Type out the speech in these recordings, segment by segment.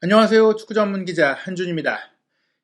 안녕하세요. 축구 전문 기자 한준입니다.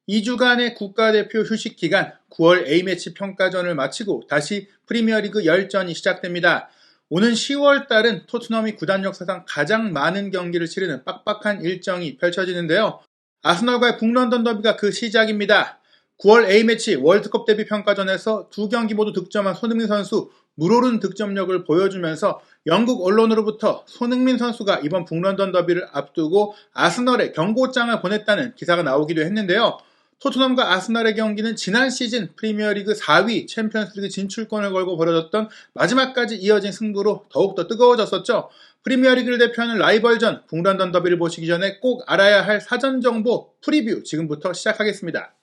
2주간의 국가대표 휴식 기간 9월 A매치 평가전을 마치고 다시 프리미어리그 열전이 시작됩니다. 오는 10월 달은 토트넘이 구단 역사상 가장 많은 경기를 치르는 빡빡한 일정이 펼쳐지는데요. 아스널과의 북런던 더비가 그 시작입니다. 9월 A매치 월드컵 데뷔 평가전에서 두 경기 모두 득점한 손흥민 선수 물오른 득점력을 보여주면서 영국 언론으로부터 손흥민 선수가 이번 북런던 더비를 앞두고 아스널에 경고장을 보냈다는 기사가 나오기도 했는데요. 토트넘과 아스널의 경기는 지난 시즌 프리미어리그 4위 챔피언스리그 진출권을 걸고 벌어졌던 마지막까지 이어진 승부로 더욱더 뜨거워졌었죠. 프리미어리그를 대표하는 라이벌전 북런던 더비를 보시기 전에 꼭 알아야 할 사전 정보 프리뷰 지금부터 시작하겠습니다.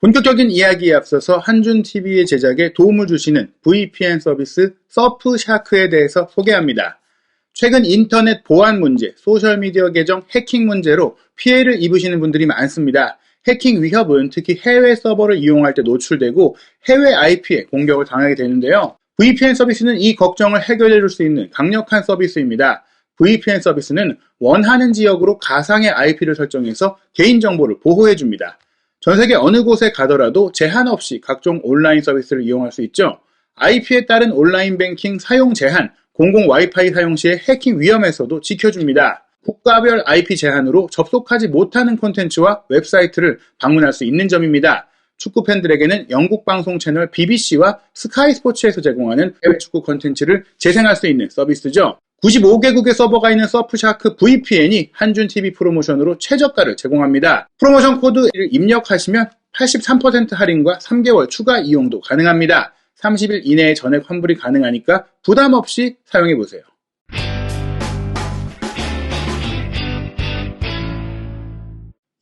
본격적인 이야기에 앞서서 한준TV의 제작에 도움을 주시는 VPN 서비스 서프샤크에 대해서 소개합니다. 최근 인터넷 보안 문제, 소셜미디어 계정 해킹 문제로 피해를 입으시는 분들이 많습니다. 해킹 위협은 특히 해외 서버를 이용할 때 노출되고 해외 IP에 공격을 당하게 되는데요. VPN 서비스는 이 걱정을 해결해 줄 수 있는 강력한 서비스입니다. VPN 서비스는 원하는 지역으로 가상의 IP를 설정해서 개인정보를 보호해 줍니다. 전 세계 어느 곳에 가더라도 제한 없이 각종 온라인 서비스를 이용할 수 있죠. IP에 따른 온라인 뱅킹 사용 제한, 공공 와이파이 사용 시의 해킹 위험에서도 지켜줍니다. 국가별 IP 제한으로 접속하지 못하는 콘텐츠와 웹사이트를 방문할 수 있는 점입니다. 축구 팬들에게는 영국 방송 채널 BBC와 스카이 스포츠에서 제공하는 해외 축구 콘텐츠를 재생할 수 있는 서비스죠. 95개국의 서버가 있는 서프샤크 VPN이 한준TV 프로모션으로 최저가를 제공합니다. 프로모션 코드를 입력하시면 83% 할인과 3개월 추가 이용도 가능합니다. 30일 이내에 전액 환불이 가능하니까 부담 없이 사용해보세요.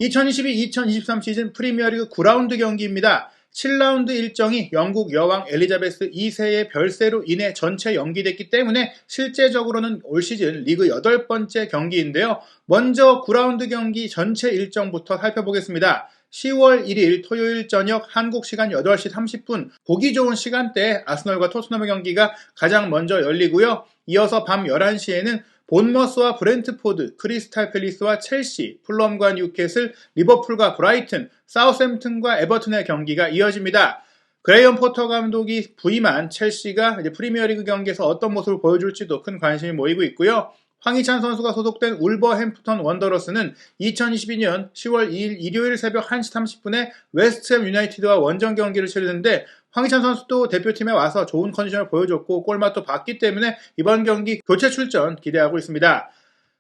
(2022-2023) 시즌 프리미어리그 9라운드 경기입니다. 7라운드 일정이 영국 여왕 엘리자베스 2세의 별세로 인해 전체 연기됐기 때문에 실제적으로는 올 시즌 리그 8번째 경기인데요. 먼저 9라운드 경기 전체 일정부터 살펴보겠습니다. 10월 1일 토요일 저녁 한국 시간 8시 30분 보기 좋은 시간대에 아스널과 토트넘의 경기가 가장 먼저 열리고요. 이어서 밤 11시에는 본머스와 브렌트포드, 크리스탈 팰리스와 첼시, 풀럼과 뉴캐슬, 리버풀과 브라이튼, 사우샘튼과 에버튼의 경기가 이어집니다. 그레이엄 포터 감독이 부임한 첼시가 이제 프리미어리그 경기에서 어떤 모습을 보여줄지도 큰 관심이 모이고 있고요. 황희찬 선수가 소속된 울버햄프턴 원더러스는 2022년 10월 2일 일요일 새벽 1시 30분에 웨스트햄 유나이티드와 원정 경기를 치르는데 황희찬 선수도 대표팀에 와서 좋은 컨디션을 보여줬고 골맛도 봤기 때문에 이번 경기 교체 출전 기대하고 있습니다.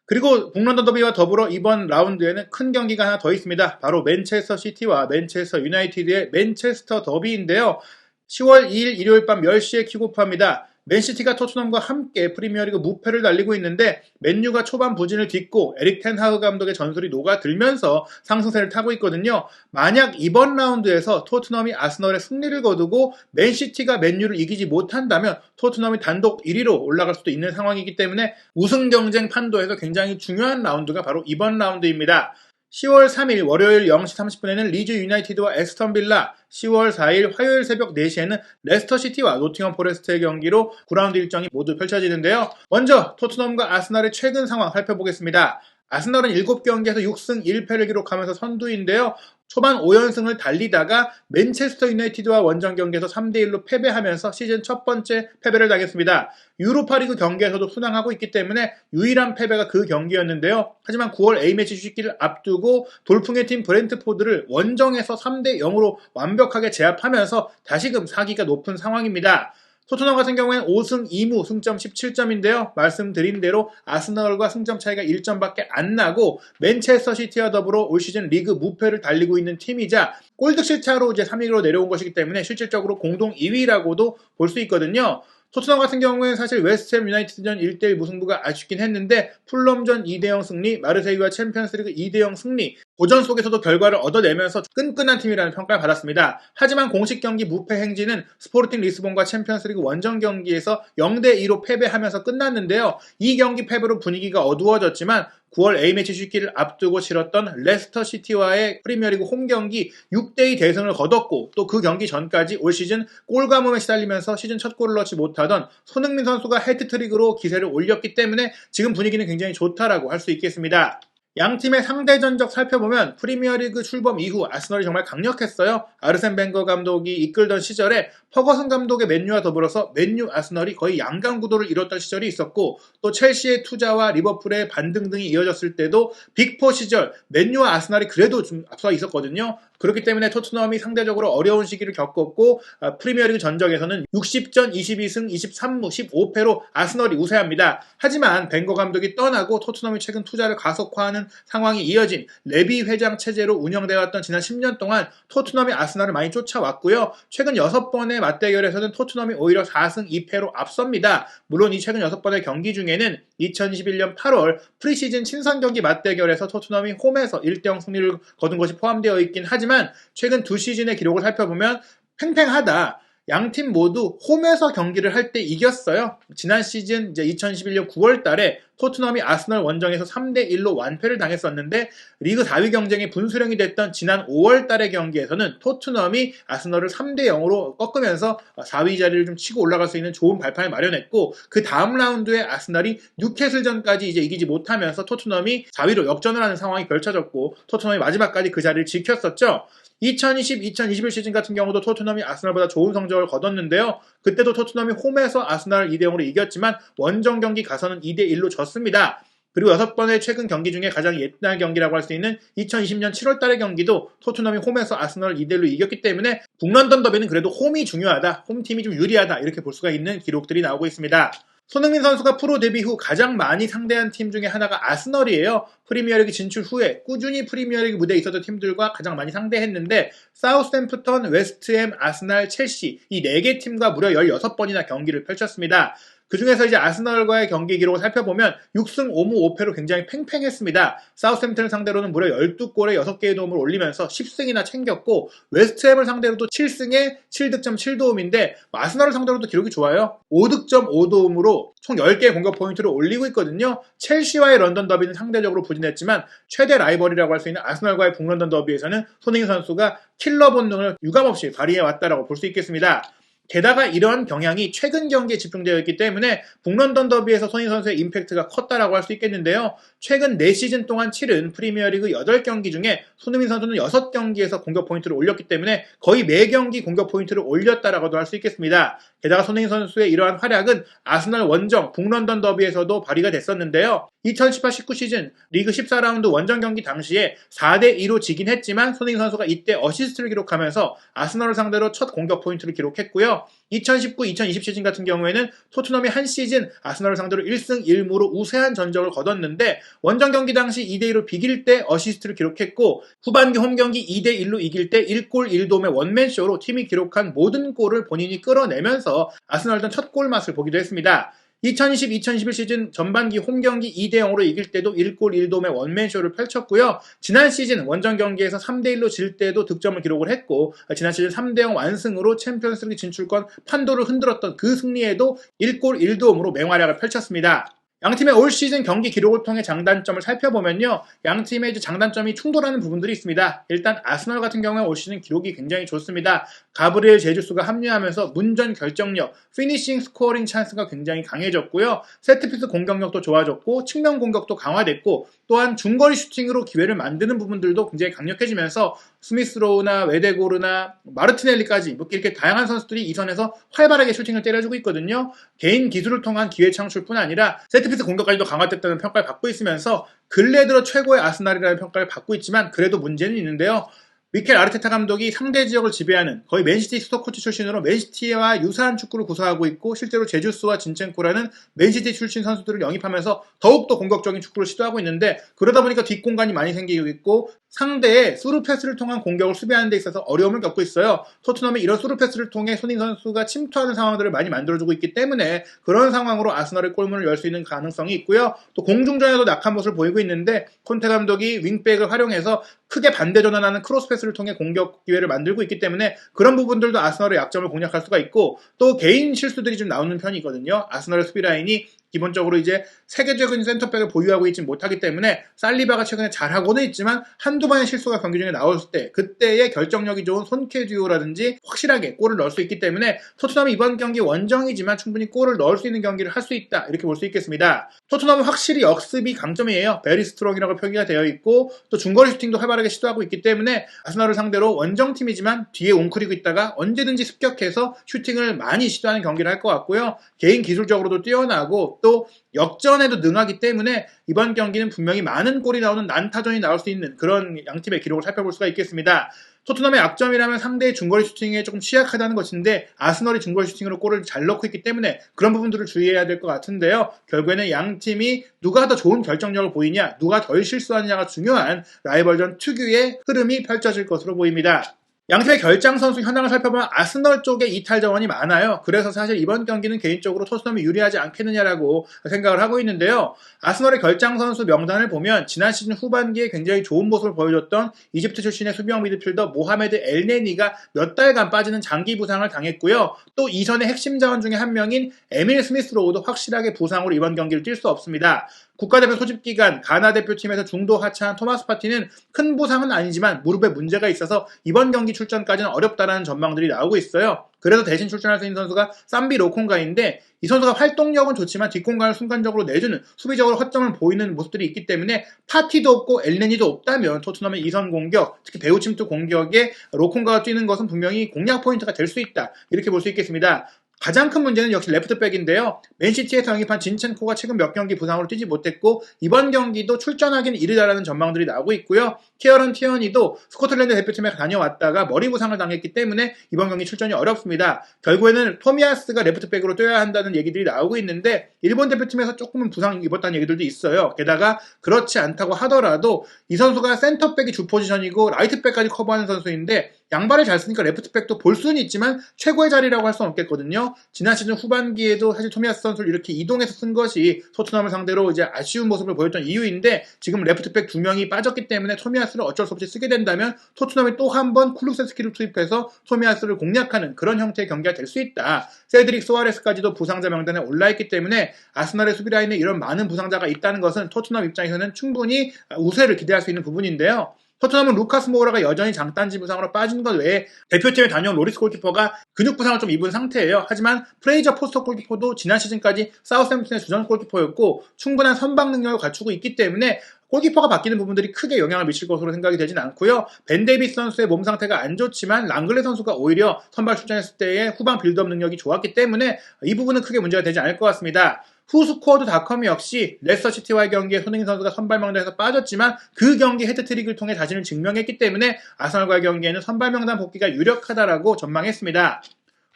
그리고 북런던 더비와 더불어 이번 라운드에는 큰 경기가 하나 더 있습니다. 바로 맨체스터 시티와 맨체스터 유나이티드의 맨체스터 더비인데요. 10월 2일 일요일 밤 10시에 킥오프합니다. 맨시티가 토트넘과 함께 프리미어리그 무패를 달리고 있는데 맨유가 초반 부진을 딛고 에릭 텐하그 감독의 전술이 녹아들면서 상승세를 타고 있거든요. 만약 이번 라운드에서 토트넘이 아스널의 승리를 거두고 맨시티가 맨유를 이기지 못한다면 토트넘이 단독 1위로 올라갈 수도 있는 상황이기 때문에 우승 경쟁 판도에서 굉장히 중요한 라운드가 바로 이번 라운드입니다. 10월 3일 월요일 0시 30분에는 리즈 유나이티드와 에스턴 빌라, 10월 4일 화요일 새벽 4시에는 레스터시티와 노팅엄 포레스트의 경기로 9라운드 일정이 모두 펼쳐지는데요. 먼저 토트넘과 아스널의 최근 상황 살펴보겠습니다. 아스널은 7경기에서 6승 1패를 기록하면서 선두인데요. 초반 5연승을 달리다가 맨체스터 유나이티드와 원정 경기에서 3대1로 패배하면서 시즌 첫 번째 패배를 당했습니다. 유로파리그 경기에서도 순항하고 있기 때문에 유일한 패배가 그 경기였는데요. 하지만 9월 A매치 휴식기를 앞두고 돌풍의 팀 브렌트포드를 원정에서 3대0으로 완벽하게 제압하면서 다시금 사기가 높은 상황입니다. 토트넘 같은 경우에는 5승 2무 승점 17점인데요. 말씀드린 대로 아스널과 승점 차이가 1점밖에 안 나고 맨체스터 시티와 더불어 올 시즌 리그 무패를 달리고 있는 팀이자 골득실 차로 이제 3위로 내려온 것이기 때문에 실질적으로 공동 2위라고도 볼 수 있거든요. 토트넘 같은 경우에는 사실 웨스트햄 유나이티드전 1대1 무승부가 아쉽긴 했는데 풀럼전 2대0 승리, 마르세유와 챔피언스리그 2대0 승리, 고전 속에서도 결과를 얻어내면서 끈끈한 팀이라는 평가를 받았습니다. 하지만 공식 경기 무패 행진은 스포르팅 리스본과 챔피언스리그 원정 경기에서 0대2로 패배하면서 끝났는데요. 이 경기 패배로 분위기가 어두워졌지만 9월 A매치 쉬기를 앞두고 치렀던 레스터 시티와의 프리미어리그 홈 경기 6대2 대승을 거뒀고 또 그 경기 전까지 올 시즌 골감음에 시달리면서 시즌 첫 골을 넣지 못하던 손흥민 선수가 해트트릭으로 기세를 올렸기 때문에 지금 분위기는 굉장히 좋다라고 할 수 있겠습니다. 양 팀의 상대 전적 살펴보면 프리미어리그 출범 이후 아스널이 정말 강력했어요. 아르센 벵거 감독이 이끌던 시절에 퍼거슨 감독의 맨유와 더불어서 맨유 아스널이 거의 양강 구도를 이뤘던 시절이 있었고 또 첼시의 투자와 리버풀의 반등 등이 이어졌을 때도 빅4 시절 맨유와 아스널이 그래도 좀 앞서 있었거든요. 그렇기 때문에 토트넘이 상대적으로 어려운 시기를 겪었고 프리미어리그 전적에서는 60전 22승 23무 15패로 아스널이 우세합니다. 하지만 벵거 감독이 떠나고 토트넘이 최근 투자를 가속화하는 상황이 이어진 레비 회장 체제로 운영되어 왔던 지난 10년 동안 토트넘이 아스널을 많이 쫓아왔고요. 최근 6번의 맞대결에서는 토트넘이 오히려 4승 2패로 앞섭니다. 물론 이 최근 6번의 경기 중에는 2021년 8월 프리시즌 친선 경기 맞대결에서 토트넘이 홈에서 1대0 승리를 거둔 것이 포함되어 있긴 하지만 최근 두 시즌의 기록을 살펴보면 팽팽하다. 양팀 모두 홈에서 경기를 할 때 이겼어요. 지난 시즌 2011년 9월 달에 토트넘이 아스널 원정에서 3대1로 완패를 당했었는데 리그 4위 경쟁이 분수령이 됐던 지난 5월 달의 경기에서는 토트넘이 아스널을 3대0으로 꺾으면서 4위 자리를 좀 치고 올라갈 수 있는 좋은 발판을 마련했고 그 다음 라운드에 아스널이 뉴캐슬전까지 이기지 못하면서 토트넘이 4위로 역전을 하는 상황이 펼쳐졌고 토트넘이 마지막까지 그 자리를 지켰었죠. 2020-2021 시즌 같은 경우도 토트넘이 아스널보다 좋은 성적을 거뒀는데요. 그때도 토트넘이 홈에서 아스널을 2대0으로 이겼지만 원정 경기 가서는 2대1로 졌습니다. 그리고 6번의 최근 경기 중에 가장 옛날 경기라고 할 수 있는 2020년 7월 달의 경기도 토트넘이 홈에서 아스널을 2대1로 이겼기 때문에 북런던 더비는 그래도 홈이 중요하다, 홈팀이 좀 유리하다 이렇게 볼 수가 있는 기록들이 나오고 있습니다. 손흥민 선수가 프로 데뷔 후 가장 많이 상대한 팀 중에 하나가 아스널이에요. 프리미어리그 진출 후에 꾸준히 프리미어리그 무대에 있었던 팀들과 가장 많이 상대했는데 사우스햄프턴, 웨스트햄, 아스날, 첼시 이 4개 팀과 무려 16번이나 경기를 펼쳤습니다. 그 중에서 이제 아스널과의 경기 기록을 살펴보면 6승 5무 5패로 굉장히 팽팽했습니다. 사우스햄튼을 상대로는 무려 12골에 6개의 도움을 올리면서 10승이나 챙겼고 웨스트햄을 상대로도 7승에 7득점 7도움인데 아스널을 상대로도 기록이 좋아요. 5득점 5도움으로 총 10개의 공격 포인트를 올리고 있거든요. 첼시와의 런던 더비는 상대적으로 부진했지만 최대 라이벌이라고 할 수 있는 아스널과의 북런던 더비에서는 손흥민 선수가 킬러 본능을 유감없이 발휘해왔다고 볼 수 있겠습니다. 게다가 이러한 경향이 최근 경기에 집중되어 있기 때문에 북런던 더비에서 손흥민 선수의 임팩트가 컸다라고 할 수 있겠는데요. 최근 4시즌 동안 치른 프리미어리그 8경기 중에 손흥민 선수는 6경기에서 공격 포인트를 올렸기 때문에 거의 매경기 공격 포인트를 올렸다라고도 할 수 있겠습니다. 게다가 손흥민 선수의 이러한 활약은 아스널 원정 북런던 더비에서도 발휘가 됐었는데요. 2018-19 시즌 리그 14라운드 원정 경기 당시에 4대2로 지긴 했지만 손흥민 선수가 이때 어시스트를 기록하면서 아스널을 상대로 첫 공격 포인트를 기록했고요. 2019-2020 시즌 같은 경우에는 토트넘이 한 시즌 아스널을 상대로 1승 1무로 우세한 전적을 거뒀는데 원정 경기 당시 2대2로 비길 때 어시스트를 기록했고 후반기 홈 경기 2대1로 이길 때 1골 1도움의 원맨쇼로 팀이 기록한 모든 골을 본인이 끌어내면서 아스널전 첫 골 맛을 보기도 했습니다. 2020-2021 시즌 전반기 홈 경기 2대0으로 이길 때도 1골 1도움의 원맨쇼를 펼쳤고요. 지난 시즌 원정 경기에서 3대1로 질 때도 득점을 기록을 했고 지난 시즌 3대0 완승으로 챔피언스리그 진출권 판도를 흔들었던 그 승리에도 1골 1도움으로 맹활약을 펼쳤습니다. 양팀의 올 시즌 경기 기록을 통해 장단점을 살펴보면요. 양팀의 장단점이 충돌하는 부분들이 있습니다. 일단 아스널 같은 경우에 올 시즌 기록이 굉장히 좋습니다. 가브리엘 제주스가 합류하면서 문전 결정력, 피니싱 스코어링 찬스가 굉장히 강해졌고요. 세트피스 공격력도 좋아졌고 측면 공격도 강화됐고 또한 중거리 슈팅으로 기회를 만드는 부분들도 굉장히 강력해지면서 스미스로우나 웨데고르나 마르티넬리까지 이렇게 다양한 선수들이 이 선에서 활발하게 슈팅을 때려주고 있거든요. 개인 기술을 통한 기회 창출뿐 아니라 세트피스 공격까지도 강화됐다는 평가를 받고 있으면서 근래 들어 최고의 아스날이라는 평가를 받고 있지만 그래도 문제는 있는데요. 미켈 아르테타 감독이 상대 지역을 지배하는 거의 맨시티 수도코치 출신으로 맨시티와 유사한 축구를 구사하고 있고 실제로 제주스와 진첸코라는 맨시티 출신 선수들을 영입하면서 더욱더 공격적인 축구를 시도하고 있는데 그러다 보니까 뒷공간이 많이 생기고 있고 상대의 스루 패스를 통한 공격을 수비하는 데 있어서 어려움을 겪고 있어요. 토트넘이 이런 스루 패스를 통해 손흥민 선수가 침투하는 상황들을 많이 만들어주고 있기 때문에 그런 상황으로 아스널의 골문을 열 수 있는 가능성이 있고요. 또 공중전에도 낙한 모습을 보이고 있는데 콘테 감독이 윙백을 활용해서 크게 반대 전환하는 크로스 패스를 통해 공격 기회를 만들고 있기 때문에 그런 부분들도 아스널의 약점을 공략할 수가 있고 또 개인 실수들이 좀 나오는 편이거든요. 아스널의 수비 라인이 기본적으로 이제 세계적인 센터백을 보유하고 있지 못하기 때문에 살리바가 최근에 잘하고는 있지만 한두 번의 실수가 경기 중에 나왔을 때 그때의 결정력이 좋은 손케 듀오라든지 확실하게 골을 넣을 수 있기 때문에 토트넘이 이번 경기 원정이지만 충분히 골을 넣을 수 있는 경기를 할 수 있다 이렇게 볼 수 있겠습니다. 토트넘은 확실히 역습이 강점이에요. 베리 스트롱이라고 표기가 되어 있고 또 중거리 슈팅도 활발하게 시도하고 있기 때문에 아스널을 상대로 원정팀이지만 뒤에 웅크리고 있다가 언제든지 습격해서 슈팅을 많이 시도하는 경기를 할 것 같고요. 개인 기술적으로도 뛰어나고 또 역전에도 능하기 때문에 이번 경기는 분명히 많은 골이 나오는 난타전이 나올 수 있는 그런 양팀의 기록을 살펴볼 수가 있겠습니다. 토트넘의 약점이라면 상대의 중거리 슈팅에 조금 취약하다는 것인데 아스널이 중거리 슈팅으로 골을 잘 넣고 있기 때문에 그런 부분들을 주의해야 될 것 같은데요. 결국에는 양팀이 누가 더 좋은 결정력을 보이냐, 누가 덜 실수하느냐가 중요한 라이벌전 특유의 흐름이 펼쳐질 것으로 보입니다. 양팀의 결장 선수 현황을 살펴보면 아스널 쪽에 이탈 자원이 많아요. 그래서 사실 이번 경기는 개인적으로 토트넘이 유리하지 않겠느냐라고 생각을 하고 있는데요. 아스널의 결장 선수 명단을 보면 지난 시즌 후반기에 굉장히 좋은 모습을 보여줬던 이집트 출신의 수비형 미드필더 모하메드 엘네니가 몇 달간 빠지는 장기 부상을 당했고요. 또 이선의 핵심 자원 중에 한 명인 에밀 스미스 로우도 확실하게 부상으로 이번 경기를 뛸 수 없습니다. 국가대표 소집기간 가나 대표팀에서 중도 하차한 토마스 파티는 큰 부상은 아니지만 무릎에 문제가 있어서 이번 경기 출전까지는 어렵다라는 전망들이 나오고 있어요. 그래서 대신 출전할 수 있는 선수가 삼비 로콩가인데 이 선수가 활동력은 좋지만 뒷공간을 순간적으로 내주는 수비적으로 허점을 보이는 모습들이 있기 때문에 파티도 없고 엘네니도 없다면 토트넘의 이선 공격, 특히 배후 침투 공격에 로콩가가 뛰는 것은 분명히 공략 포인트가 될 수 있다. 이렇게 볼 수 있겠습니다. 가장 큰 문제는 역시 레프트백인데요. 맨시티에서 영입한 진첸코가 최근 몇 경기 부상으로 뛰지 못했고 이번 경기도 출전하기는 이르다라는 전망들이 나오고 있고요. 키어런 티어니도 스코틀랜드 대표팀에 다녀왔다가 머리 부상을 당했기 때문에 이번 경기 출전이 어렵습니다. 결국에는 토미아스가 레프트백으로 뛰어야 한다는 얘기들이 나오고 있는데 일본 대표팀에서 조금은 부상 입었다는 얘기들도 있어요. 게다가 그렇지 않다고 하더라도 이 선수가 센터백이 주 포지션이고 라이트백까지 커버하는 선수인데 양발을 잘 쓰니까 레프트백도 볼 수는 있지만 최고의 자리라고 할 수는 없겠거든요. 지난 시즌 후반기에도 사실 토미아스 선수를 이렇게 이동해서 쓴 것이 토트넘을 상대로 이제 아쉬운 모습을 보였던 이유인데 지금 레프트백 2명이 빠졌기 때문에 토미아스를 어쩔 수 없이 쓰게 된다면 토트넘이 또 한 번 쿨루세스키를 투입해서 토미아스를 공략하는 그런 형태의 경기가 될 수 있다. 세드릭 소아레스까지도 부상자 명단에 올라있기 때문에 아스널의 수비라인에 이런 많은 부상자가 있다는 것은 토트넘 입장에서는 충분히 우세를 기대할 수 있는 부분인데요. 토트넘은 루카스 모우라가 여전히 장단지 부상으로 빠진 것 외에 대표팀에 다녀온 로리스 골키퍼가 근육 부상을 좀 입은 상태예요. 하지만 프레이저 포스터 골키퍼도 지난 시즌까지 사우스햄튼의 주전 골키퍼였고 충분한 선방 능력을 갖추고 있기 때문에 골키퍼가 바뀌는 부분들이 크게 영향을 미칠 것으로 생각이 되진 않고요. 벤 데이비스 선수의 몸 상태가 안 좋지만 랑글레 선수가 오히려 선발 출전했을 때의 후방 빌드업 능력이 좋았기 때문에 이 부분은 크게 문제가 되지 않을 것 같습니다. 후스코어드닷컴 역시 레스터시티와의 경기에 손흥민 선수가 선발 명단에서 빠졌지만 그 경기 헤드트릭을 통해 자신을 증명했기 때문에 아스널과의 경기에는 선발 명단 복귀가 유력하다라고 전망했습니다.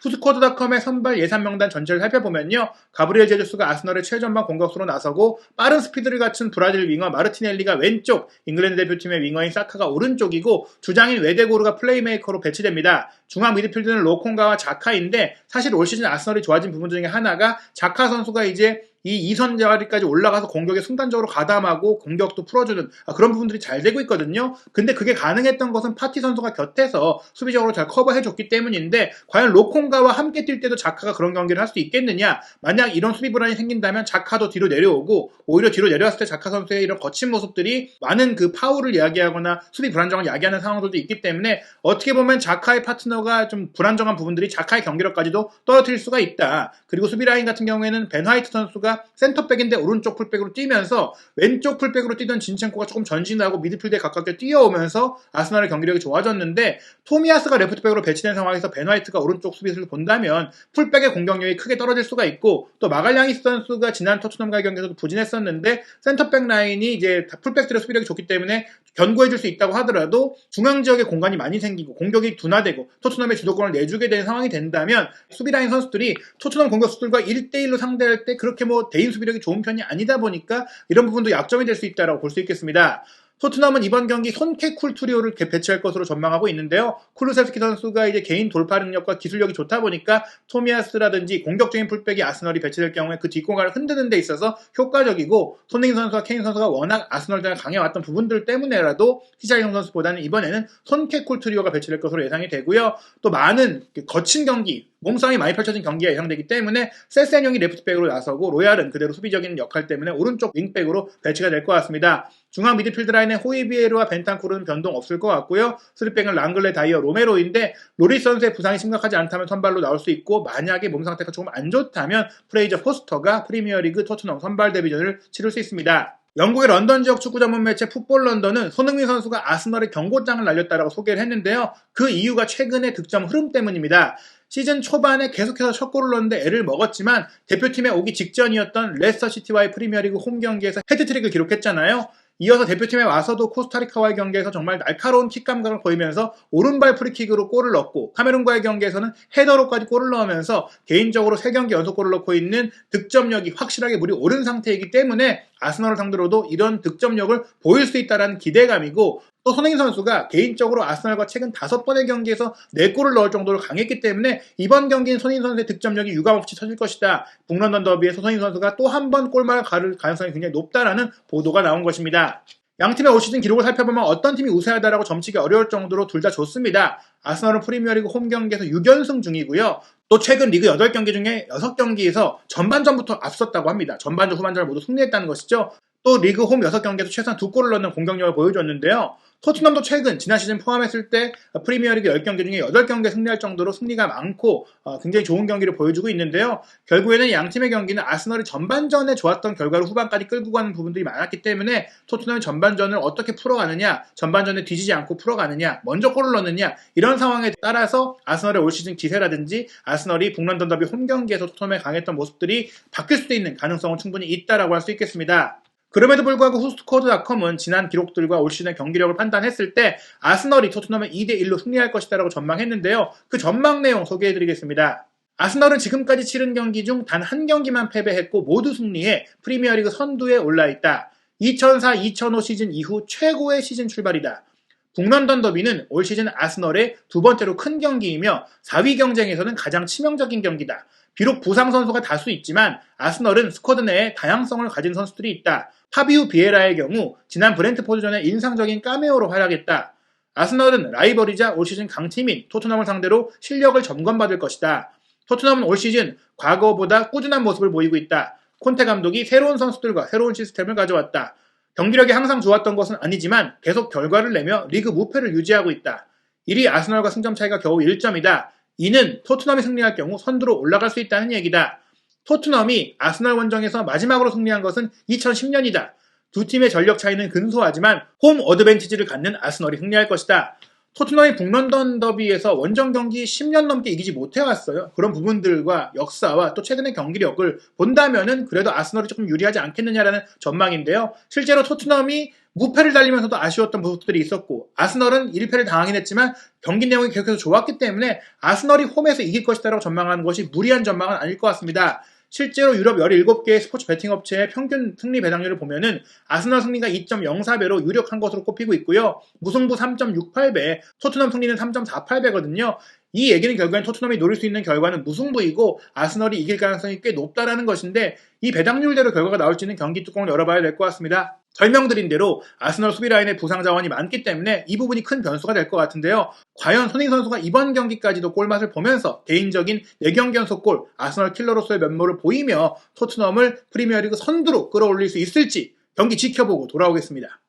후스코드닷컴의 선발 예산 명단 전체를 살펴보면요. 가브리엘 제주스가 아스널의 최전방 공격수로 나서고 빠른 스피드를 갖춘 브라질 윙어 마르티넬리가 왼쪽, 잉글랜드 대표팀의 윙어인 사카가 오른쪽이고 주장인 웨데고르가 플레이메이커로 배치됩니다. 중앙 미드필드는 로콩가와 자카인데 사실 올 시즌 아스널이 좋아진 부분 중에 하나가 자카 선수가 이제 이 2선 자리까지 올라가서 공격에 순간적으로 가담하고 공격도 풀어주는 그런 부분들이 잘 되고 있거든요. 근데 그게 가능했던 것은 파티 선수가 곁에서 수비적으로 잘 커버해줬기 때문인데 과연 로콩가와 함께 뛸 때도 자카가 그런 경기를 할 수 있겠느냐. 만약 이런 수비 불안이 생긴다면 자카도 뒤로 내려오고 오히려 뒤로 내려왔을 때 자카 선수의 이런 거친 모습들이 많은 그 파울을 이야기하거나 수비 불안정을 야기하는 상황들도 있기 때문에 어떻게 보면 자카의 파트너가 좀 불안정한 부분들이 자카의 경기력까지도 떨어뜨릴 수가 있다. 그리고 수비 라인 같은 경우에는 벤 화이트 선수가 센터백인데 오른쪽 풀백으로 뛰면서 왼쪽 풀백으로 뛰던 진첸코가 조금 전진하고 미드필드에 가깝게 뛰어오면서 아스날의 경기력이 좋아졌는데 토미아스가 레프트백으로 배치된 상황에서 벤 화이트가 오른쪽 수비수를 본다면 풀백의 공격력이 크게 떨어질 수가 있고 또 마갈량이스 선수가 지난 토트넘과의 경기에서도 부진했었는데 센터백 라인이 이제 풀백들의 수비력이 좋기 때문에 견고해질 수 있다고 하더라도 중앙 지역에 공간이 많이 생기고 공격이 둔화되고 토트넘의 주도권을 내주게 되는 상황이 된다면 수비 라인 선수들이 토트넘 공격수들과 1대1로 상대할 때 그렇게 대인 수비력이 좋은 편이 아니다 보니까 이런 부분도 약점이 될 수 있다고 볼 수 있겠습니다. 토트넘은 이번 경기 손케 쿨투리오를 배치할 것으로 전망하고 있는데요. 쿨루세스키 선수가 이제 개인 돌파 능력과 기술력이 좋다 보니까 토미야스라든지 공격적인 풀백이 아스널이 배치될 경우에 그 뒷공간을 흔드는 데 있어서 효과적이고, 손흥민 선수와 케인 선수가 워낙 아스널전에 강해왔던 부분들 때문에라도 히자이송 선수보다는 이번에는 손케 쿨투리오가 배치될 것으로 예상이 되고요. 또 많은 거친 경기, 몸싸움이 많이 펼쳐진 경기가 예상되기 때문에 세센용이 레프트백으로 나서고, 로얄은 그대로 수비적인 역할 때문에 오른쪽 윙백으로 배치가 될 것 같습니다. 중앙 미드필드 라인에 호이비에르와 벤탄쿠르는 변동 없을 것 같고요. 3백은 랑글레, 다이어, 로메로인데, 로리스 선수의 부상이 심각하지 않다면 선발로 나올 수 있고, 만약에 몸 상태가 조금 안 좋다면 프레이저 포스터가 프리미어리그 토트넘 선발 데뷔전을 치를 수 있습니다. 영국의 런던 지역 축구 전문 매체 풋볼 런던은 손흥민 선수가 아스널의 경고장을 날렸다라고 소개를 했는데요. 그 이유가 최근의 득점 흐름 때문입니다. 시즌 초반에 계속해서 첫 골을 넣었는데 애를 먹었지만, 대표팀에 오기 직전이었던 레스터시티와의 프리미어리그 홈 경기에서 헤트트릭을 기록했잖아요. 이어서 대표팀에 와서도 코스타리카와의 경기에서 정말 날카로운 킥 감각을 보이면서 오른발 프리킥으로 골을 넣고, 카메룬과의 경기에서는 헤더로까지 골을 넣으면서 개인적으로 3경기 연속 골을 넣고 있는 득점력이 확실하게 물이 오른 상태이기 때문에 아스널을 상대로도 이런 득점력을 보일 수 있다는 기대감이고, 또 손흥민 선수가 개인적으로 아스널과 최근 5번의 경기에서 4골을 넣을 정도로 강했기 때문에 이번 경기는 손흥민 선수의 득점력이 유감없이 터질 것이다. 북런던 더비에서 손흥민 선수가 또 한 번 골망을 가를 가능성이 굉장히 높다라는 보도가 나온 것입니다. 양팀의 올 시즌 기록을 살펴보면 어떤 팀이 우세하다라고 점치기 어려울 정도로 둘 다 좋습니다. 아스널은 프리미어리그 홈 경기에서 6연승 중이고요. 또 최근 리그 8경기 중에 6경기에서 전반전부터 앞섰다고 합니다. 전반전, 후반전을 모두 승리했다는 것이죠. 또 리그 홈 6경기에서 최소한 2골을 넣는 공격력을 보여줬는데요. 토트넘도 최근 지난 시즌 포함했을 때 프리미어리그 10경기 중에 8경기에 승리할 정도로 승리가 많고 굉장히 좋은 경기를 보여주고 있는데요. 결국에는 양팀의 경기는 아스널이 전반전에 좋았던 결과로 후반까지 끌고 가는 부분들이 많았기 때문에 토트넘이 전반전을 어떻게 풀어가느냐, 전반전에 뒤지지 않고 풀어가느냐, 먼저 골을 넣느냐, 이런 상황에 따라서 아스널의 올 시즌 기세라든지 아스널이 북런던 더비 홈 경기에서 토트넘에 강했던 모습들이 바뀔 수도 있는 가능성은 충분히 있다라고 할 수 있겠습니다. 그럼에도 불구하고 후스코드.com은 지난 기록들과 올 시즌의 경기력을 판단했을 때 아스널이 토트넘을 2대1로 승리할 것이다라고 전망했는데요. 그 전망 내용 소개해드리겠습니다. 아스널은 지금까지 치른 경기 중 단 한 경기만 패배했고 모두 승리해 프리미어리그 선두에 올라있다. 2004-2005 시즌 이후 최고의 시즌 출발이다. 북런던 더비는 올 시즌 아스널의 두 번째로 큰 경기이며 4위 경쟁에서는 가장 치명적인 경기다. 비록 부상 선수가 다수 있지만 아스널은 스쿼드 내에 다양성을 가진 선수들이 있다. 파비우 비에라의 경우 지난 브렌트포드전에 인상적인 카메오로 활약했다. 아스널은 라이벌이자 올 시즌 강팀인 토트넘을 상대로 실력을 점검받을 것이다. 토트넘은 올 시즌 과거보다 꾸준한 모습을 보이고 있다. 콘테 감독이 새로운 선수들과 새로운 시스템을 가져왔다. 경기력이 항상 좋았던 것은 아니지만 계속 결과를 내며 리그 무패를 유지하고 있다. 1위 아스널과 승점 차이가 겨우 1점이다. 이는 토트넘이 승리할 경우 선두로 올라갈 수 있다는 얘기다. 토트넘이 아스널 원정에서 마지막으로 승리한 것은 2010년이다. 두 팀의 전력 차이는 근소하지만 홈 어드밴티지를 갖는 아스널이 승리할 것이다. 토트넘이 북런던 더비에서 원정 경기 10년 넘게 이기지 못해왔어요. 그런 부분들과 역사와 또 최근의 경기력을 본다면은 그래도 아스널이 조금 유리하지 않겠느냐라는 전망인데요. 실제로 토트넘이 무패를 달리면서도 아쉬웠던 모습들이 있었고, 아스널은 1패를 당하긴 했지만 경기 내용이 계속해서 좋았기 때문에 아스널이 홈에서 이길 것이다라고 전망하는 것이 무리한 전망은 아닐 것 같습니다. 실제로 유럽 17개의 스포츠 베팅 업체의 평균 승리 배당률을 보면은 아스널 승리가 2.04배로 유력한 것으로 꼽히고 있고요. 무승부 3.68배, 토트넘 승리는 3.48배거든요. 이 얘기는 결국엔 토트넘이 노릴 수 있는 결과는 무승부이고 아스널이 이길 가능성이 꽤 높다라는 것인데, 이 배당률대로 결과가 나올지는 경기 뚜껑을 열어봐야 될 것 같습니다. 설명드린 대로 아스널 수비 라인에 부상 자원이 많기 때문에 이 부분이 큰 변수가 될 것 같은데요. 과연 손흥민 선수가 이번 경기까지도 골맛을 보면서 개인적인 4경기 연속 골, 아스널 킬러로서의 면모를 보이며 토트넘을 프리미어리그 선두로 끌어올릴 수 있을지 경기 지켜보고 돌아오겠습니다.